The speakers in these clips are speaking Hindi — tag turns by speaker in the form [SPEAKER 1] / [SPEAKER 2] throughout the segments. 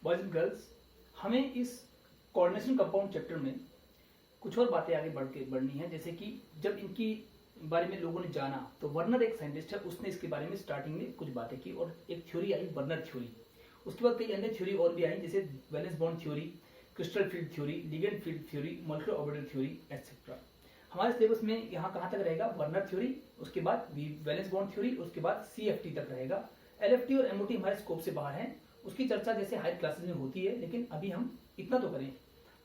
[SPEAKER 1] बॉयज एंड गर्ल्स, हमें इस कोऑर्डिनेशन कंपाउंड चैप्टर में कुछ और बातें आगे बढ़नी है। जैसे कि जब इनकी बारे में लोगों ने जाना तो वर्नर एक साइंटिस्ट है, उसने इसके बारे में स्टार्टिंग में कुछ बातें की और एक थ्योरी आई वर्नर थ्योरी। उसके बाद कई अन्य थ्योरी और भी आई, जैसे valence bond theory, crystal field theory, ligand field theory, molecular orbital theory etcetera. हमारे सिलेबस में यहाँ कहाँ तक रहेगा? वर्नर थ्योरी, उसके बाद वैलेंस बॉन्ड थ्योरी, उसके बाद CFT तक रहेगा। LFT और MOT हमारे स्कोप से बाहर है, उसकी चर्चा जैसे हायर क्लासेस में होती है, लेकिन अभी हम इतना तो करें।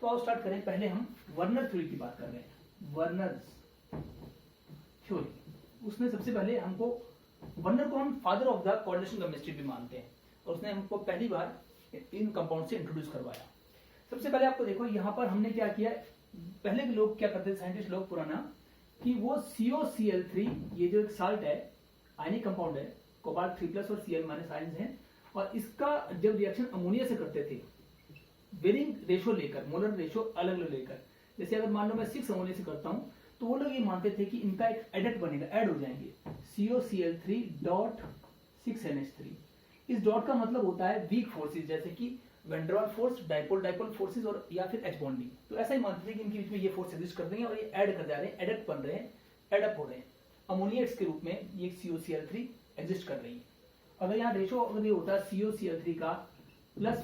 [SPEAKER 1] तो आओ स्टार्ट करें। पहले हम वर्नर थ्योरी की बात कर रहे हैं। वर्नर थ्योरी, उसने सबसे पहले हमको, वर्नर को हम father of the coordination chemistry भी मानते हैं, और उसने हमको पहली बार इन कंपाउंड से इंट्रोड्यूस करवाया। सबसे पहले आपको देखो यहाँ पर हमने क्या किया, पहले के लोग क्या करते थे, साइंटिस्ट लोग पुराना, कि वो COCl3, ये जो एक साल्ट है, आयनिक कंपाउंड है, कोबाल्ट 3+ और Cl- आयंस हैं, और इसका जब रिएक्शन अमोनिया से करते थे, वेरिंग रेशो लेकर, मोलर रेशो अलग अलग लेकर, जैसे अगर मान लो मैं 6 अमोनिया से करता हूं, तो वो लोग ये मानते थे कि इनका एक एडेट बनेगा, ऐड हो जाएंगे, COCl3.6NH3। इस डॉट का मतलब होता है वीक फोर्सेस, जैसे कि वेंड्रॉल फोर्स, डाइपोल फोर्सेस, और या फिर एच बॉन्डिंग। तो ऐसा ही मानते थे कि इनके बीच में ये फोर्स एग्जिस्ट कर रही है और ये ऐड कर जा रहे हैं, एडेट बन रहे हैं, एडअप हो रहे हैं, अमोनिएट्स के रूप में ये COCl3 एग्जिस्ट कर रही है। अगर यहाँ रेशो अगर ये होता COCl3 का प्लस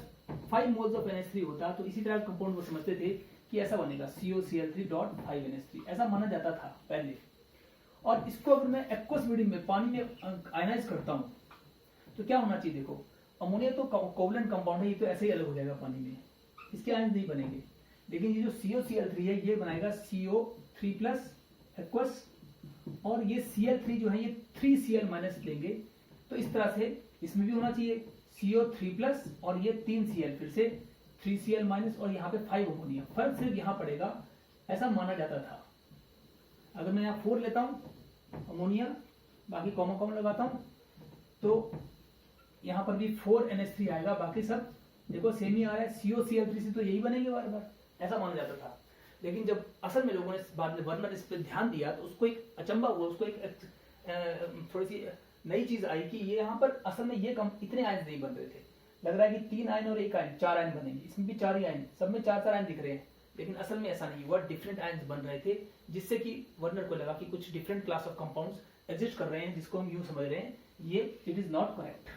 [SPEAKER 1] 5 मोल्स ऑफ NH3 होता, तो इसी तरह कंपाउंड वो समझते थे कि ऐसा बनेगा COCl3.5NH3, ऐसा माना जाता था पहले। और इसको अगर मैं एक्वस मीडियम में, पानी में आयनाइज करता हूं, तो क्या होना चाहिए? देखो, अमोनिया तो कोवलेंट कंपाउंड है, ये तो ऐसे ही अलग हो जाएगा पानी में, इसके आयन नहीं बनेंगे। लेकिन ये जो COCl3 है, ये बनाएगा CO3+ एक्वस, और ये Cl3 जो है ये 3Cl- लेंगे। तो इस तरह से इसमें भी होना चाहिए CO3+ और ये 3Cl, फिर से 3Cl- और यहाँ पे 5 अमोनिया। फर्क सिर्फ यहाँ पड़ेगा, ऐसा माना जाता था। अगर मैं यहाँ 4 लेता हूँ अमोनिया, बाकी कॉमा कॉमा लगाता हूँ, तो यहाँ पर भी 4NH3 आएगा, बाकी सब देखो सेम ही आ रहा है, COCl3 से तो यही बनेंगे बार बार, ऐसा माना जाता था। लेकिन जब असल में लोगों ने बाद में वर्नर इस पर ध्यान दिया, तो उसको एक अचंबा हुआ, उसको एक थोड़ी सी नई चीज आई कि ये यहाँ पर असल में ये इतने आयन नहीं बन रहे थे। लग रहा है कि 3 आयन और 1 आयन, 4 आयन बनेंगे, इसमें भी 4 ही आयन, सब में 4-4 आयन दिख रहे हैं, लेकिन असल में ऐसा नहीं हुआ, डिफरेंट आयन बन रहे थे, जिससे कि वर्नर को लगा कि कुछ different class of compounds exist कर रहे हैं, जिसको हम यूं समझ रहे हैं, ये इट इज नॉट करेक्ट।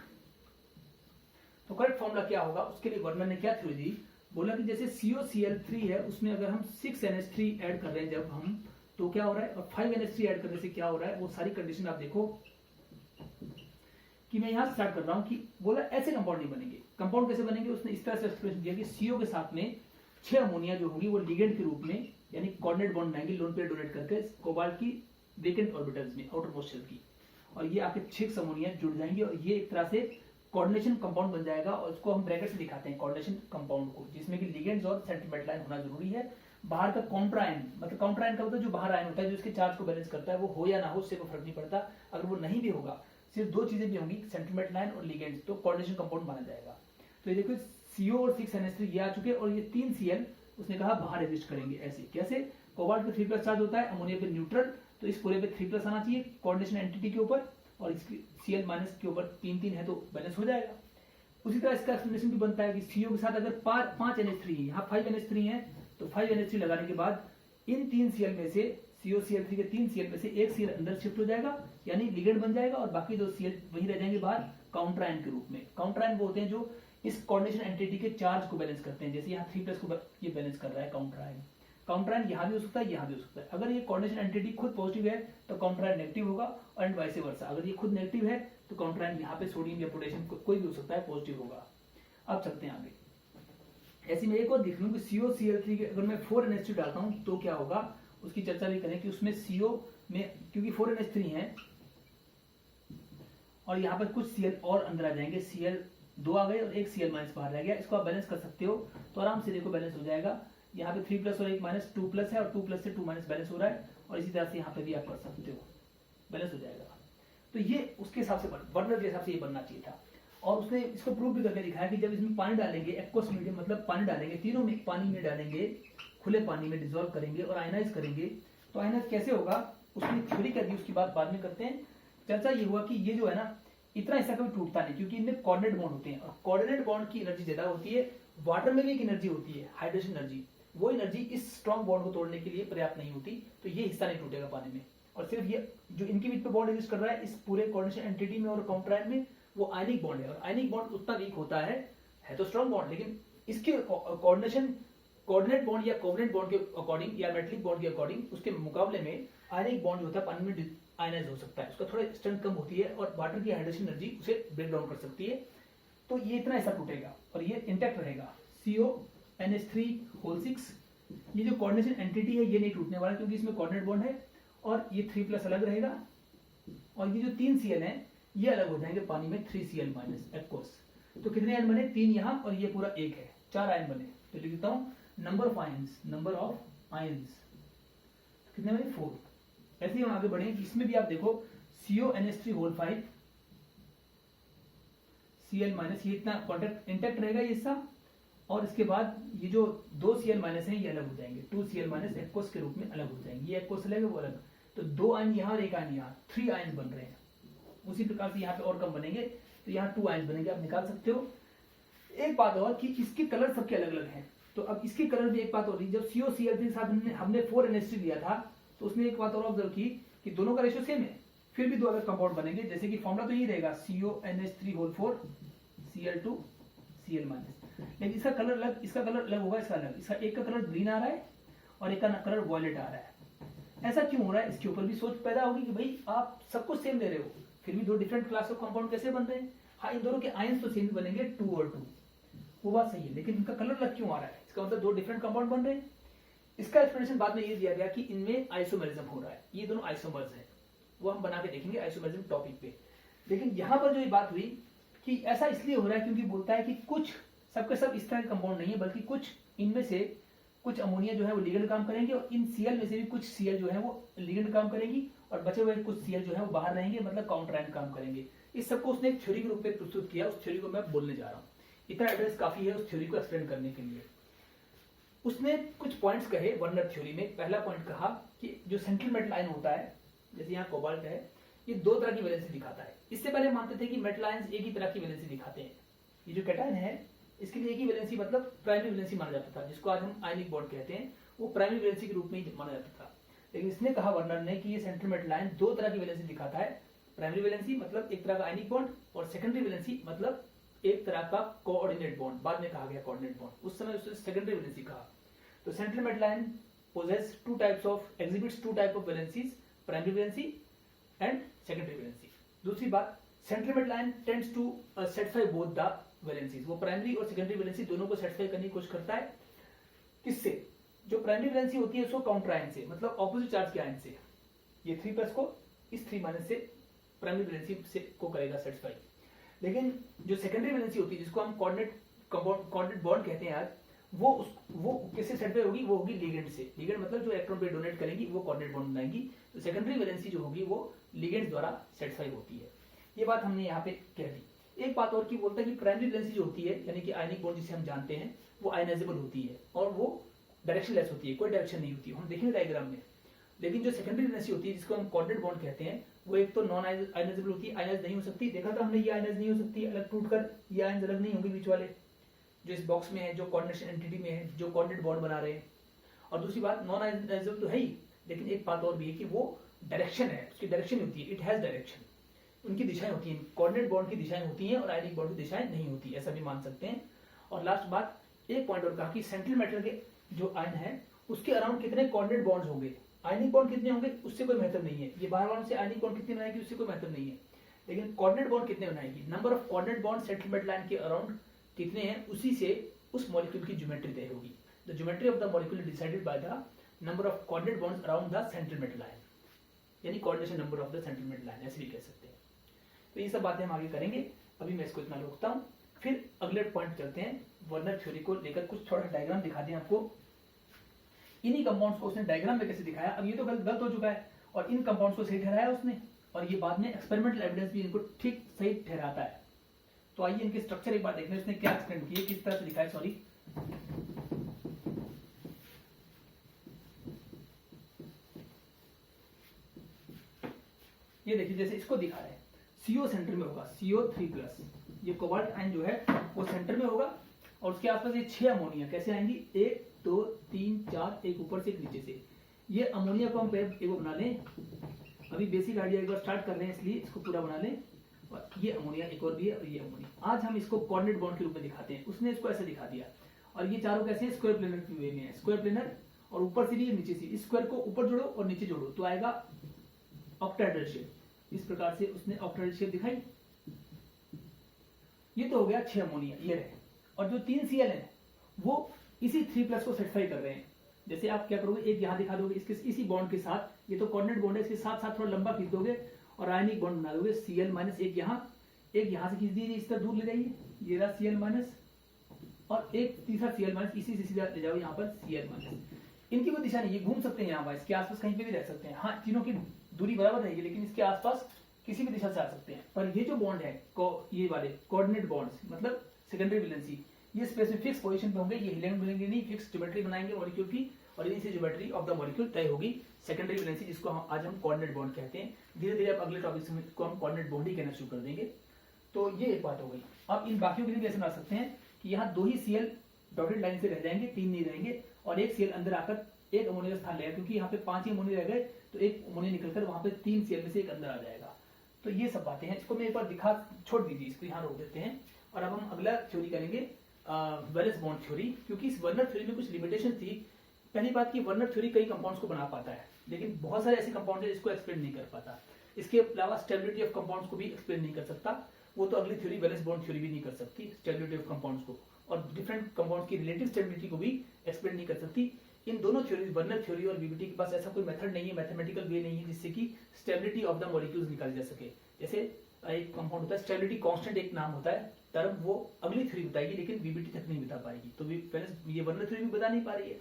[SPEAKER 1] तो करेक्ट फॉर्मूला क्या होगा? उसके लिए वर्नर ने क्या थ्योरी दी, बोला कि जैसे COCl3 है, उसमें अगर हम 6NH3 ऐड कर रहे हैं जब हम, तो क्या हो रहा है, और 5NH3 ऐड करने से क्या हो रहा है, वो सारी कंडीशन आप देखो कि मैं यहां स्टार्ट कर रहा हूं कि बोला ऐसे कंपाउंड नहीं बनेंगे। कंपाउंड कैसे बनेंगे? उसने इस तरह से एक्सप्रेशन दिया कि CO के साथ में 6 अमोनिया जो होगी वो लिगेंड के रूप में, यानी कोऑर्डिनेट बॉन्ड बनाएंगे, लोन पेयर डोनेट करके कोबाल्ट की वेकेंट ऑर्बिटल्स में, आउटर मोस्ट शेल की, और ये आपके 6 अमोनिया जुड़ जाएंगे, और ये एक तरह से कोऑर्डिनेशन कंपाउंड बन जाएगा। और उसको हम ब्रैकेट से दिखाते हैं कोऑर्डिनेशन कंपाउंड को, जिसमें कि लिगेंड्स और सेंट्रोमेटल आयन होना जरूरी है। बाहर का काउंटर आयन, मतलब काउंटर आयन का मतलब जो बाहर आयन होता है, जो इसके चार्ज को बैलेंस करता है, वो हो या ना हो उससे कोई फर्क नहीं पड़ता। अगर वो नहीं भी होगा, सिर्फ 2 चीजें भी होंगी, सेंट्रोमेटल आयन और लिगेंड्स, तो कोऑर्डिनेशन कंपाउंड माना जाएगा। तो ये देखो CO और 6NH3 ये आ चुके, और ये 3Cl उसने कहा बाहर एग्जिस्ट करेंगे। ऐसे कैसे? कोबाल्ट पे 3+ चार्ज होता है, अमोनिया पे न्यूट्रल, तो इस पूरे पे 3+ आना चाहिए कोऑर्डिनेशन एंटिटी के ऊपर, और इसकी Cl- के ऊपर 3 है, तो बैलेंस हो जाएगा। उसी तरह इसका एक्सप्लेनेशन भी बनता है कि CO के साथ अगर 5 NH3 है, यहाँ 5 NH3 है, तो 5 NH3 लगाने के बाद इन 3 Cl में से, COCl3 के 3 Cl में से 1 Cl अंदर शिफ्ट हो जाएगा, यानी लिगेंड बन जाएगा, और बाकी 2 Cl वहीं रह जाएंगे बाहर काउंटर आयन के रूप में। काउंटर आयन वो होते हैं जो इस कोऑर्डिनेशन एंटिटी के चार्ज को बैलेंस करते हैं, जैसे यहाँ 3+ को ये बैलेंस कर रहा है काउंटर आयन। काउंटर आयन यहाँ भी हो सकता है, यहाँ भी हो सकता है। अगर ये कोऑर्डिनेशन एंटिटी खुद पॉजिटिव है तो काउंटर आयन नेगेटिव होगा, एंड वाइस वर्सा। अगर ये खुद नेगेटिव है तो काउंटर आयन यहाँ पे सोडियम या पोटेशियम कोई भी हो सकता है, पॉजिटिव होगा। अब चलते हैं आगे। ऐसे में एक और देख लूं कि COCl3 के अगर मैं 4NH3 डालता हूं तो क्या होगा, उसकी चर्चा भी करें कि उसमें CO में, क्योंकि 4NH3 है और यहाँ पर कुछ Cl और अंदर आ जाएंगे, Cl 2 आ गए और 1 Cl- बाहर रह गया, इसको आप बैलेंस कर सकते हो, तो आराम से देखो बैलेंस हो जाएगा। यहाँ पे 3+ और 1 माइनस 2+ है, और 2+ से 2 माइनस बैलेंस हो रहा है, और इसी तरह से यहाँ पे भी आप कर सकते हो, बैलेंस हो जाएगा। तो ये उसके हिसाब से वर्नर के हिसाब से ये बनना चाहिए था। और उसने इसको प्रूव भी करके दिखाया कि जब इसमें पानी डालेंगे, एक्वस मीडियम मतलब पानी डालेंगे, तीनों में पानी में डालेंगे, खुले पानी में डिसॉल्व करेंगे और आयनाइज करेंगे, तो आयनाइज कैसे होगा, उसकी थ्योरी क्या दी उसकी बात बाद में करते हैं। चर्चा ये हुआ कि ये जो है ना, इतना हिस्सा कभी टूटता नहीं, क्योंकि इनमें कोऑर्डिनेट बॉन्ड होते हैं और कोऑर्डिनेट बॉन्ड की एनर्जी ज्यादा होती है। वाटर में भी एक एनर्जी होती है हाइड्रोजन एनर्जी, वो एनर्जी इस स्ट्रॉन्ग बॉन्ड को तोड़ने के लिए पर्याप्त नहीं होती, तो ये हिस्सा नहीं टूटेगा पानी में। और सिर्फ ये जो इनके बीच में बॉन्ड एग्जिस्ट कर रहा है इस पूरे कोऑर्डिनेशन एंटिटी में और काउंटर आयन में, वो आयनिक बॉन्ड है। और आयनिक बॉन्ड उतना वीक होता है तो स्ट्रॉन्ग बॉन्ड, लेकिन इसके कोऑर्डिनेशन कोऑर्डिनेट बॉन्ड या कोवलेंट बॉन्ड के अकॉर्डिंग या मेटलिक बॉन्ड के अकॉर्डिंग उसके मुकाबले में आयनिक बॉन्ड जो होता है पानी में आयनाइज हो सकता है, उसका थोड़ा स्ट्रेंथ कम होती है और वाटर की हाइड्रोजन एनर्जी उसे ब्रेक डाउन कर सकती है। तो ये इतना ऐसा टूटेगा और ये इंटैक्ट रहेगा। CONH3 ये जो कोऑर्डिनेशन एंटिटी है ये नहीं टूटने वाला, क्योंकि इसमें कोऑर्डिनेट बॉन्ड है और ये 3+ अलग रहेगा। और ये जो 3 Cl है ये अलग हो जाएंगे पानी में 3Cl- एक्वस। तो कितने आयन बने? 3 यहाँ और ये पूरा 1 है, 4 आयन बने। तो लिख देता हूं नंबर ऑफ आयंस कितने बने? 4। ऐसे ही हम आगे बढ़े, इसमें भी आप देखो CONH3 Cl- ये इतना कॉन्टेक्ट इंटैक्ट रहेगा ये हिस्सा, और इसके बाद ये जो 2 Cl- हैं ये अलग हो जाएंगे, 2 Cl- एक्वस के रूप में अलग हो जाएंगे। ये एक्वस अलग है वो अलग, तो 2 आयन यहाँ और 1 आयन यहाँ, 3 आयन बन रहे हैं। उसी प्रकार से यहाँ पे और कम बनेंगे, तो यहाँ 2 आयन बनेंगे, आप निकाल सकते हो। एक बात और कि इसके कलर सबके अलग अलग हैं, तो अब इसके कलर भी एक बात और, जब COCl3 के साथ हमने 4NH3 लिया था तो उसने एक बात और ऑब्जर्व की कि दोनों का रेशियो सेम है, फिर भी 2 अलग कंपाउंड बनेंगे। जैसे कि फॉर्मूला तो यही रहेगा CONH3 Cl2 Cl-, लेकिन इसका कलर अलग, इसका कलर अलग होगा, इसका अलग। इसका एक का कलर ग्रीन आ रहा है और एक का कलर वॉयलेट आ रहा है। ऐसा क्यों हो रहा है? इसके ऊपर भी सोच पैदा होगी कि भाई आप सब कुछ सेम ले रहे हो, फिर भी 2 डिफरेंट क्लास ऑफ कंपाउंड कैसे बन रहे हैं? हाँ, इन दोनों के आयंस तो सेम बनेंगे, 2 और 2, वो बात सही है, लेकिन इनका कलर अलग क्यों आ रहा है? इसका मतलब 2 डिफरेंट कंपाउंड बन रहे हैं। इसका एक्सप्लेनेशन बाद में ये दिया गया कि इनमें आइसोमेरिज्म हो रहा है, ये दोनों आइसोमर्स हैं, वो हम बना के देखेंगे आइसोमेरिज्म टॉपिक पे। लेकिन यहाँ पर जो ये बात हुई कि ऐसा इसलिए हो रहा है क्योंकि बोलता है कि कुछ सबके सब इस तरह के कंपाउंड नहीं है, बल्कि कुछ इनमें से कुछ अमोनिया जो है वो लिगेंड काम करेंगे और इन Cl में से भी कुछ Cl जो है वो लिगेंड काम करेंगी और बचे हुए कुछ Cl जो है वो बाहर रहेंगे, मतलब काउंटर आयन काम करेंगे। इस सबको उसने एक थ्योरी के रूप में प्रस्तुत किया, उस थ्योरी को मैं बोलने जा रहा हूँ। इतना एड्रेस काफी है उस थ्योरी को एक्सप्लेन करने के लिए। उसने कुछ पॉइंट्स कहे वर्नर थ्योरी में। पहला पॉइंट कहा कि जो सेंट्रल मेटल आयन होता है, जैसे यहाँ कोबाल्ट है, ये 2 तरह की वैलेंसी दिखाता है। इससे पहले मानते थे कि मेटल आयंस एक ही तरह की वैलेंसी दिखाते हैं। ये जो कैटायन है इसके लिए एक ही वैलेंसी, मतलब प्राइमरी वैलेंसी माना जाता था, जिसको आज हम आयनिक बॉन्ड कहते हैं, वो प्राइमरी वैलेंसी के रूप में ही माना जाता था। लेकिन इसने कहा वर्नर ने कि ये सेंट्रल मेटल आयन 2 तरह की वैलेंसी दिखाता है। प्राइमरी वैलेंसी मतलब एक तरह का आयनिक बॉन्ड, और सेकेंडरी वैलेंसी मतलब एक तरह का कोऑर्डिनेट बॉन्ड। बाद में कहा गया कोऑर्डिनेट बॉन्ड, उस समय उसने सेकेंडरी वैलेंसी कहा। तो central metal ion possess 2 types of exhibits 2 type of valencies, primary valency and secondary valency. दूसरी बात, central metal ion tends to satisfy both the valencies, वो प्राइमरी और सेकेंडरी वैलेंसी दोनों को सेटिस्फाई करने की कोशिश करता है। किससे? जो प्राइमरी वैलेंसी होती है उसको काउंटर आयन से, मतलब ऑपोजिट चार्ज के आयन से। ये 3+ को इस 3- से प्राइमरी वैलेंसी से को करेगा सेटिस्फाई। लेकिन जो सेकेंडरी वैलेंसी होती है, जिसको हम कोऑर्डिनेट बॉन्ड कहते हैं आज, वो किससे सेटिस्फाई होगी? वो होगी लिगेंड से। लिगेंड मतलब जो इलेक्ट्रॉन पे डोनेट करेंगी वो कोऑर्डिनेट बॉन्ड बनाएंगी। तो सेकेंडरी वैलेंसी जो होगी वो लिगेंड द्वारा सेटिस्फाई होती है। ये बात हमने यहाँ पे कह दी। एक बात और की बोलता है कि प्राइमरी वैलेंसी जो होती है, यानी कि आयनिक बॉन्ड जिसे हम जानते हैं, वो आयनाइजेबल होती है और वो डायरेक्शनलेस होती है, कोई डायरेक्शन नहीं होती है, हम देखेंगे डायग्राम में। लेकिन जो सेकेंडरी वैलेंसी होती है, जिसको हम कोऑर्डिनेट बॉन्ड कहते हैं, वो एक तो नॉन आयनाइजेबल होती है, आयनाइज नहीं हो सकती। देखा था हमने, ये आयनाइज नहीं हो सकती, अलग टूटकर ये आयन अलग नहीं होंगे बीच वाले जो इस बॉक्स में है, जो कोऑर्डिनेशन एंटिटी में है, जो कोऑर्डिनेट बॉन्ड बना रहे हैं। और दूसरी बात, नॉन आयनाइजेबल तो है ही, लेकिन एक बात और भी है कि वो डायरेक्शन है, उसकी डायरेक्शन होती है, इट हैज डायरेक्शन, उनकी दिशाएं होती हैं। कोऑर्डिनेट बॉन्ड की दिशाएं होती हैं और आयनिक बॉन्ड की दिशाएं नहीं होती, ऐसा भी मान सकते हैं। और लास्ट बात, एक पॉइंट और कहा कि सेंट्रल मेटल के जो आयन है उसके अराउंड कितने कोऑर्डिनेट बॉन्ड्स होंगे, आयनिक बॉन्ड कितने होंगे उससे कोई महत्व नहीं है। ये बाहर वालों से आयनिक बॉन्ड कितने बनाएगी उससे कोई महत्व नहीं है, लेकिन कोऑर्डिनेट बॉन्ड कितने बनाएगी, number of coordinate bond central metal ion के अराउंड कितने हैं, उसी से उस मॉलिक्यूल की ज्योमेट्री तय होगी। The geometry of the molecule is decided by the number of coordinate bonds around the central metal ion, यानी coordination number of the central metal ion, ऐसे भी कह सकते हैं। तो ये सब बातें हम आगे करेंगे, अभी मैं इसको इतना रोकता हूँ। फिर अगले पॉइंट चलते हैं, वर्नर थ्योरी को लेकर कुछ थोड़ा डायग्राम दिखा दें आपको। इन्हीं कंपाउंड्स को उसने डायग्राम में कैसे दिखाया, अब ये तो गलत हो चुका है और इन कंपाउंड्स को सही ठहराया उसने, और ये बाद में एक्सपेरिमेंटल एविडेंस भी इनको ठीक सही ठहराता है। तो आइए इनके स्ट्रक्चर एक बार देख लें, उसने क्या एक्सप्लेन किया, किस तरह से लिखा है। सॉरी, ये देखिए जैसे इसको दिखा रहे हैं, CO सेंटर में होगा, CO3+, ये कोबाल्ट आयन जो है वो सेंटर में होगा और उसके आसपास ये 6 अमोनिया कैसे आएंगी, 1 2 3 4, एक ऊपर से एक नीचे से। ये अमोनिया को हम एक बना लें, अभी बेसिक आइडिया एक बार स्टार्ट कर रहे हैं इसलिए इसको पूरा बना लें। और ये अमोनिया एक और भी है और ये अमोनिया। आज हम इसको कोऑर्डिनेट बॉन्ड के रूप में दिखाते हैं, उसने इसको ऐसे दिखा दिया। और ये चारों कैसे स्क्वायर प्लेनर की वे में है, स्क्वायर प्लेनर, और ऊपर से भी नीचे से, इस स्क्वायर को ऊपर जोड़ो और नीचे जोड़ो तो आएगा ऑक्टाहेड्रल शेप। इस प्रकार से उसने ऑक्टाहेड्रल शेप दिखाई। ये तो हो गया 6 अमोनिया, ये रहे। और जो 3 Cl है वो इसी 3+ को सेटिस्फाई कर रहे हैं। जैसे आप क्या करोगे, एक यहाँ दिखा दोगे इसके इसी बॉन्ड के साथ, ये तो कोऑर्डिनेट बॉन्ड है, इसके साथ साथ थोड़ा लंबा खींच दोगे और आयनिक बॉन्ड बना दोगे। Cl- एक यहाँ से खींच दीजिए, इस तरह दूर ले जाइए, ये रहा Cl-, और एक तीसरा Cl-, इसी से सीधा ले जाओ यहाँ पर Cl-। इनकी कोई दिशा नहीं, ये घूम सकते हैं यहाँ पर, इसके आसपास कहीं पे भी रह सकते हैं। हाँ, तीनों की दूरी बराबर रहेगी लेकिन इसके आसपास किसी भी दिशा से आ सकते हैं। पर ये जो बॉन्ड है ये वाले कोऑर्डिनेट बॉन्ड्स, मतलब सेकेंडरी वैलेंसी, ये स्पेसिफिक पोजीशन पे होंगे, ये हिलेंगे डुलेंगे नहीं, फिक्स ज्योमेट्री बनाएंगे मॉलिक्यूल की और इन्हीं से ज्योमेट्री ऑफ द मॉलिक्यूल तय होगी। सेकेंडरी वैलेंसी जिसको आज हम कोऑर्डिनेट बॉन्ड कहते हैं। धीरे धीरे अब अगले टॉपिक में इसको हम कोऑर्डिनेट बॉन्ड ही कहना शुरू कर देंगे। तो ये एक बात हो गई। अब इन बाकियों के लिए कैसे बना सकते हैं कि यहाँ 2 ही Cl डॉटेड लाइन से रह जाएंगे, 3 नहीं रहेंगे, और एक Cl अंदर आकर एक अमोनिया का स्थान लेगा, क्योंकि यहाँ पे 5 ही अमोनिया रह गए तो एक अमोनिया निकलकर वहां पे 3 Cl में से एक अंदर आ जाएगा। तो ये सब बातें हैं, इसको मैं एक बार दिखा छोड़ दीजिए, इसको यहाँ रोक देते हैं। और अब हम अगला थ्योरी करेंगे वैलेंस बॉन्ड थ्योरी, क्योंकि इस वर्नर थ्योरी में कुछ लिमिटेशन थी। पहली बात की वर्नर थ्योरी कई कंपाउंड्स को बना पाता है, लेकिन बहुत सारे ऐसे कंपाउंड है जिसको एक्सप्लेन नहीं कर पाता। इसके अलावा स्टेबिलिटी ऑफ कंपाउंड्स को भी एक्सप्लेन नहीं कर सकता। वो तो अगली थ्योरी वैलेंस बॉन्ड थ्योरी भी नहीं कर सकती स्टेबिलिटी ऑफ कंपाउंड्स को, और डिफरेंट कंपाउंड्स की रिलेटिव स्टेबिलिटी को भी एक्सप्लेन नहीं कर सकती। इन दोनों थ्योरीज, वर्नर थ्योरी और वीबीटी के पास ऐसा कोई मेथड नहीं है, मैथमेटिकल वे नहीं है जिससे कि स्टेबिलिटी ऑफ द मॉलिक्यूल्स निकाली जा सके। जैसे एक कंपाउंड होता है स्टेबिलिटी कांस्टेंट, एक नाम होता है टर्म, वो अगली थ्योरी बताएगी लेकिन वीबीटी तक नहीं बता पाएगी। तो ये वर्नर थ्योरी भी बता नहीं पा रही है,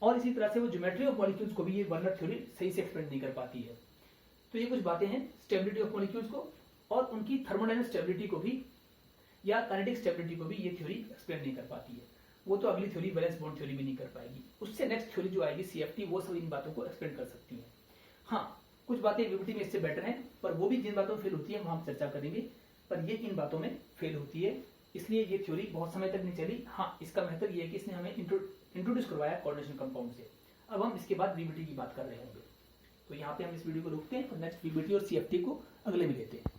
[SPEAKER 1] और इसी तरह से वो ज्योमेट्री ऑफ मॉलिक्यूल्स को भी ये वर्नर थ्योरी सही से एक्सप्लेन नहीं कर पाती है। तो ये कुछ बातें हैं स्टेबिलिटी ऑफ मॉलिक्यूल्स को, और उनकी थर्मोडायनामिक स्टेबिलिटी को भी या काइनेटिक स्टेबिलिटी को भी ये थ्योरी एक्सप्लेन नहीं कर पाती है। वो तो अगली थ्योरी वैलेंस बॉन्ड थ्योरी भी नहीं कर पाएगी। उससे नेक्स्ट थ्योरी जो आएगी CFT, वो सब इन बातों को एक्सप्लेन कर सकती है। हाँ, कुछ बातें वीबीटी में इससे बेटर हैं, पर वो भी जिन बातों में फेल होती है वहां हम चर्चा करेंगे, पर ये इन बातों में फेल होती है, इसलिए ये थ्योरी बहुत समय तक नहीं चली। हाँ, इसका महत्व ये है कि इसने हमें इंट्रोड्यूस करवाया कोऑर्डिनेशन कंपाउंड से। अब हम इसके बाद वीबीटी की बात कर रहे होंगे। तो यहाँ पे हम इस वीडियो को रोकते हैं और नेक्स्ट वीबीटी और CFT को अगले में लेते हैं।